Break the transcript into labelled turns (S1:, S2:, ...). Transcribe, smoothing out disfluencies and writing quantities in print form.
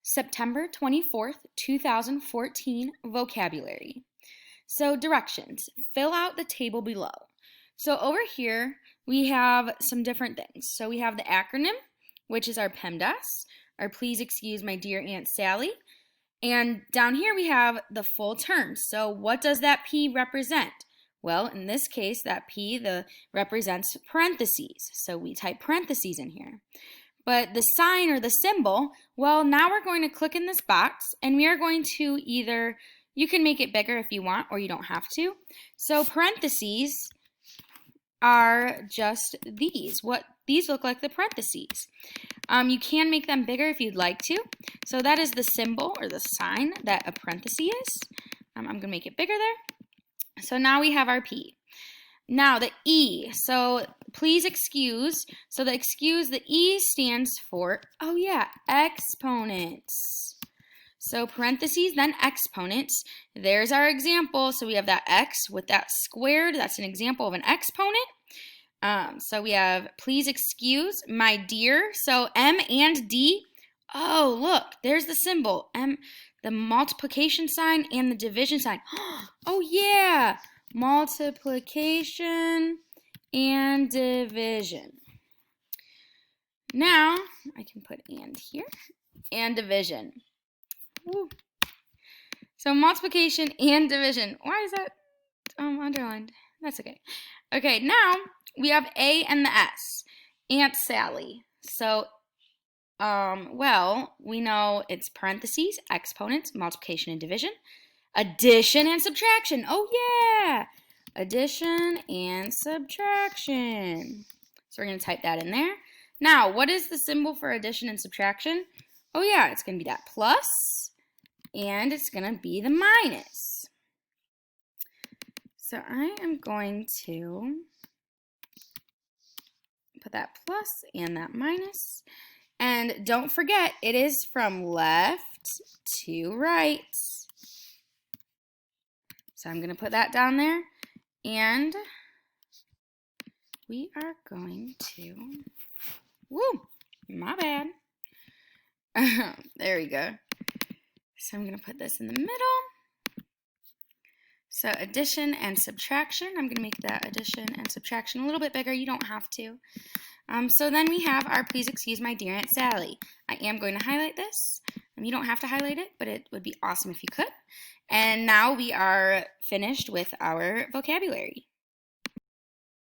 S1: September 24th, 2014 vocabulary. So directions, fill out the table below. So over here, we have some different things. So we have the acronym, which is our PEMDAS, or please excuse my dear Aunt Sally. And down here we have the full term. So what does that P represent? Well, in this case, that P represents parentheses. So we type parentheses in here. But the sign or the symbol, well, now we're going to click in this box and we are going to you can make it bigger if you want or you don't have to. So parentheses are just these. These look like the parentheses. You can make them bigger if you'd like to. So that is the symbol or the sign that a parenthesis is. I'm going to make it bigger there. So now we have our P. Now the E, so please excuse. So the E stands for, oh yeah, exponents. So parentheses, then exponents. There's our example. So we have that X with that squared. That's an example of an exponent. So we have, please excuse, my dear. So M and D. Oh, look, there's the symbol. The multiplication sign and the division sign. Oh yeah. Multiplication and division. Now, I can put and here, and division. Woo. So multiplication and division. Why is that underlined? That's okay. Okay, now we have A and the S. Aunt Sally. So, well, we know it's parentheses, exponents, multiplication and division. Addition and subtraction. Oh, yeah. Addition and subtraction. So we're going to type that in there. Now, what is the symbol for addition and subtraction? Oh, yeah, it's going to be that plus, and it's going to be the minus. So I am going to put that plus and that minus. And don't forget, it is from left to right. So I'm going to put that down there, and we are going to, woo, my bad. There we go. So I'm going to put this in the middle. So addition and subtraction, I'm going to make that addition and subtraction a little bit bigger. You don't have to. So then we have our please excuse my dear Aunt Sally. I am going to highlight this. You don't have to highlight it, but it would be awesome if you could. And now we are finished with our vocabulary.